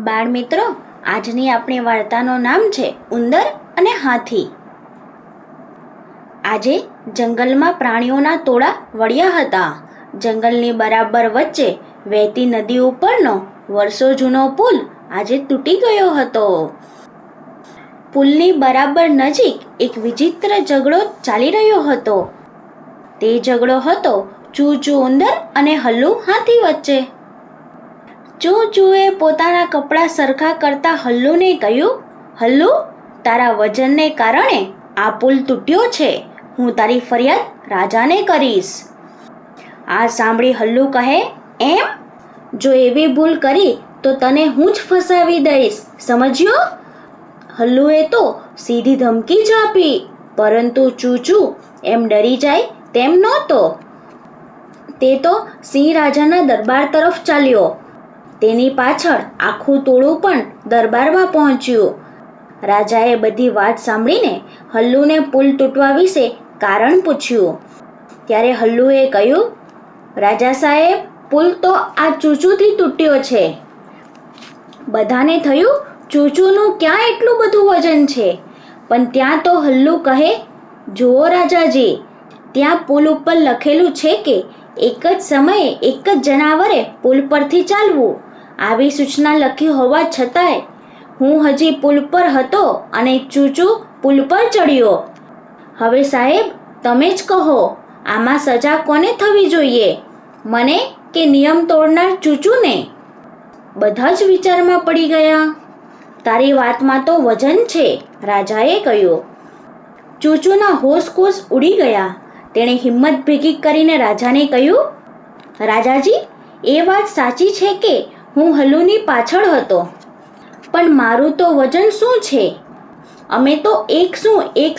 બાળ મિત્રો, આજની આપણી વાર્તાનું નામ છે ઉંદર અને હાથી. આજે જંગલમાં પ્રાણીઓના ટોળા વળ્યા હતા. જંગલની બરાબર વચ્ચે વહેતી નદી ઉપરનો વર્ષો જૂનો પુલ આજે તૂટી ગયો હતો. પુલની બરાબર નજીક એક વિચિત્ર ઝઘડો ચાલી રહ્યો હતો. તે ઝઘડો હતો ચૂ ચૂ ઉંદર અને હલ્લુ હાથી વચ્ચે. ચૂ ચૂએ પોતાના કપડાં સરખા કરતા હલ્લુને કહ્યું, હલ્લુ, તારા વજનને કારણે આ પુલ તૂટ્યો છે. હું તારી ફરિયાદ રાજાને કરીશ. આ સાંભળી હલ્લુ કહે, એમ? જો એવી ભૂલ કરી તો તને હું જ ફસાવી દઈશ, સમજ્યો? હલ્લુએ તો સીધી ધમકી જ આપી, પરંતુ ચૂ ચૂ એમ ડરી જાય તેમ નહોતો. તે તો સિંહ રાજાના દરબાર તરફ ચાલ્યો. તેની પાછળ આખું ટોળું પણ દરબારમાં પહોંચ્યું. રાજાએ બધી વાત સાંભળીને હલ્લુને પુલ તૂટવા વિશે કારણ પૂછ્યું. ત્યારે હલ્લુએ કહ્યું, રાજા સાહેબ, પુલ તો આ ચૂચુથી તૂટ્યો છે. બધાને થયું, ચૂચુનું ક્યાં એટલું બધું વજન છે? પણ ત્યાં તો હલ્લુ કહે, જુઓ રાજાજી, ત્યાં પુલ ઉપર લખેલું છે કે એક જ સમયે એક જ જનાવરે પુલ પરથી ચાલવું. આવી સૂચના લખી હોવા છતાંય હું હજી પુલ પર હતો અને ચૂચુ પુલ પર ચડ્યો. હવે સાહેબ, તમે જ કહો, આમાં સજા કોને થવી જોઈએ, મને કે નિયમ તોડનાર ચૂચુને? બધા જ વિચારમાં પડી ગયા. તારી વાતમાં તો વજન છે, રાજાએ કહ્યું. ચૂચુના હોશકોશ ઉડી ગયા. તેણે હિંમત ભેગી કરીને રાજાને કહ્યું, રાજાજી, એ વાત સાચી છે કે હું હલ્લુની પાછળ હતો, પણ મારું તો વજન શું છે? અમે તો એક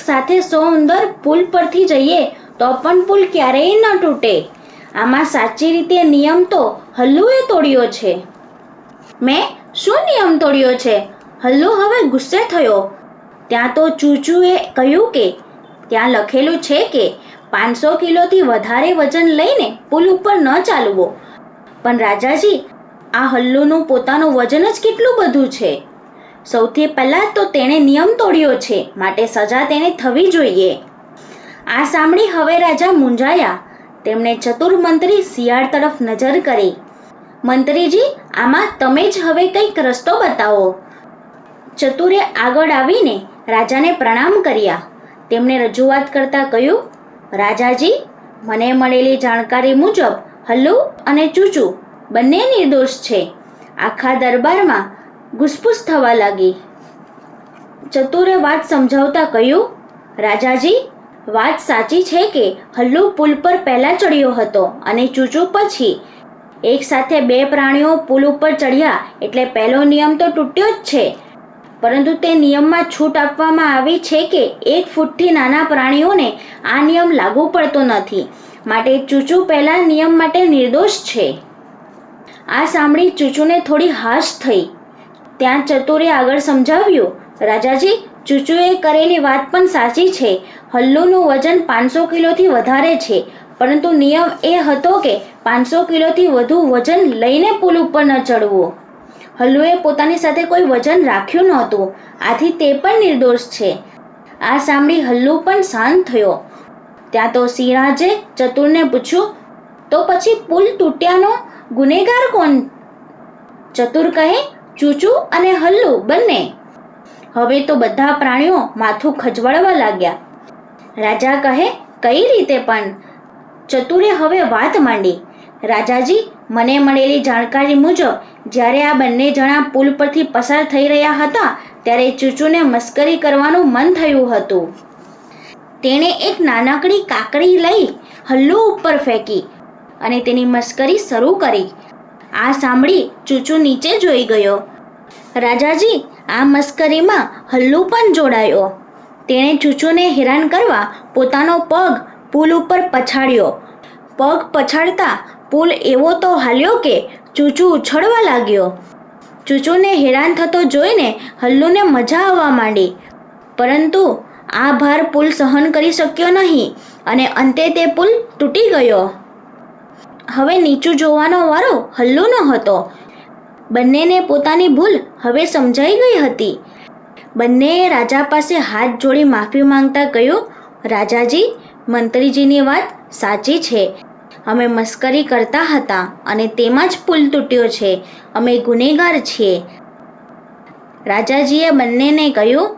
સાથે 100 ઉંદર પુલ પરથી જઈએ તો પણ પુલ ક્યારેય ન તૂટે. આમાં સાચી રીતે નિયમ તો હલ્લુએ તોડ્યો છે. મેં શું નિયમ તોડ્યો છે? હલ્લુ હવે ગુસ્સે થયો. ત્યાં તો ચૂચુએ કહ્યું કે ત્યાં લખેલું છે કે 500 કિલોથી વધારે વજન લઈને પુલ ઉપર ન ચાલવો. પણ રાજાજી, આ હલ્લુનું પોતાનું વજન જ કેટલું બધું છે. સૌથી પહેલાં તો તેણે નિયમ તોડ્યો છે, માટે સજા તેને થવી જોઈએ. આ સાંભળી હવે રાજા મૂંઝાયા. તેમણે ચતુર મંત્રી શિયાળ તરફ નજર કરી. મંત્રીજી, આમાં તમે જ હવે કંઈક રસ્તો બતાવો. ચતુરે આગળ આવીને રાજાને પ્રણામ કર્યા. તેમણે રજૂઆત કરતા કહ્યું, રાજાજી, મને મળેલી જાણકારી મુજબ હલ્લુ અને ચૂચુ બંને નિર્દોષ છે. આખા દરબારમાં ઘૂસપૂસ થવા લાગી. ચતુરે વાત સમજાવતા કહ્યું, રાજાજી, વાત સાચી છે કે હલ્લુ પુલ પર પહેલા ચડ્યો હતો અને ચૂચુ પછી. એક સાથે 2 પ્રાણીઓ પુલ ઉપર ચડ્યા એટલે પહેલો નિયમ તો તૂટ્યો જ છે. પરંતુ તે નિયમમાં છૂટ આપવામાં આવી છે કે 1 ફૂટથી નાના પ્રાણીઓને આ નિયમ લાગુ પડતો નથી, માટે ચૂચુ પહેલા નિયમ માટે નિર્દોષ છે. આ સાંભળી ચૂચુને થોડી હાશ થઈ. ત્યાં ચતુરે આગળ સમજાવ્યું, રાજાજી, ચૂચુએ કરેલી વાત પણ સાચી છે. હલ્લુનું વજન 500 કિલોથી વધારે છે, પરંતુ નિયમ એ હતો કે 500 કિલોથી વધુ વજન લઈને પુલ ઉપર ન ચડવું. હલ્લુએ પોતાની સાથે કોઈ વજન રાખ્યું નહોતું, આથી તે પણ નિર્દોષ છે. આ સાંભળી હલ્લુ પણ શાંત થયો. ત્યાં તો સિંહરાજે ચતુરને પૂછ્યું, તો પછી પુલ તૂટ્યાનો ગુનેગાર કોણ? ચતુર કહે, ચૂચુ અને હલ્લુ બંને. હવે તો બધા પ્રાણીઓ માથું ખંજવાળવા લાગ્યા. રાજા કહે, કઈ રીતે પણ? ચતુરે હવે વાત માંડી. રાજાજી, મને મળેલી જાણકારી મુજબ જ્યારે આ બંને જણા પુલ પરથી પસાર થઈ રહ્યા હતા ત્યારે ચૂચુને મસ્કરી કરવાનું મન થયું હતું. તેણે એક નાનકડી કાકડી લઈ હલ્લુ ઉપર ફેંકી અને તેની મસ્કરી શરૂ કરી. આ સાંભળી ચૂચુ નીચે જોઈ ગયો. રાજાજી, આ મસ્કરીમાં હલ્લુ પણ જોડાયો. તેણે ચૂચુને હેરાન કરવા પોતાનો પગ પુલ ઉપર પછાડ્યો. પગ પછાડતા પુલ એવો તો હાલ્યો કે ચૂચુ ઉછળવા લાગ્યો. ચૂચુને હેરાન થતો જોઈને હલ્લુને મજા આવવા માંડી, પરંતુ આ ભાર પુલ સહન કરી શક્યો નહીં અને અંતે તે પુલ તૂટી ગયો. હવે નીચું જોવાનો વારો હલ્લુનો હતો. બંનેને પોતાની ભૂલ હવે સમજાઈ ગઈ હતી. બંનેએ રાજા પાસે હાથ જોડી માફી માંગતા કહ્યું, રાજાજી, મંત્રીજીની વાત સાચી છે. અમે મસ્કરી કરતા હતા અને તેમાં જ પુલ તૂટ્યો છે. અમે ગુનેગાર છીએ. રાજાજીએ બંનેને કહ્યું,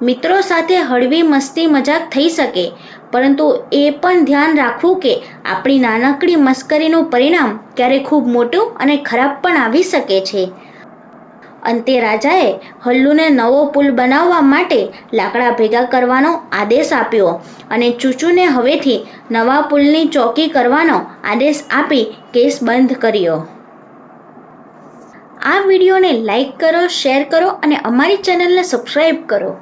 મિત્રો સાથે હળવી મસ્તી મજાક થઈ શકે, પરંતુ એ પણ ધ્યાન રાખવું કે આપણી નાનકડી મસ્કરીનું પરિણામ ક્યારેક ખૂબ મોટું અને ખરાબ પણ આવી શકે છે. અંતે રાજાએ હલ્લુને નવો પુલ બનાવવા માટે લાકડા ભેગા કરવાનો આદેશ આપ્યો અને ચૂચૂને હવેથી નવા પુલની ચોકી કરવાનો આદેશ આપી કેસ બંધ કર્યો. આ વિડીયોને લાઈક કરો, શેર કરો અને અમારી ચેનલને સબસ્ક્રાઈબ કરો.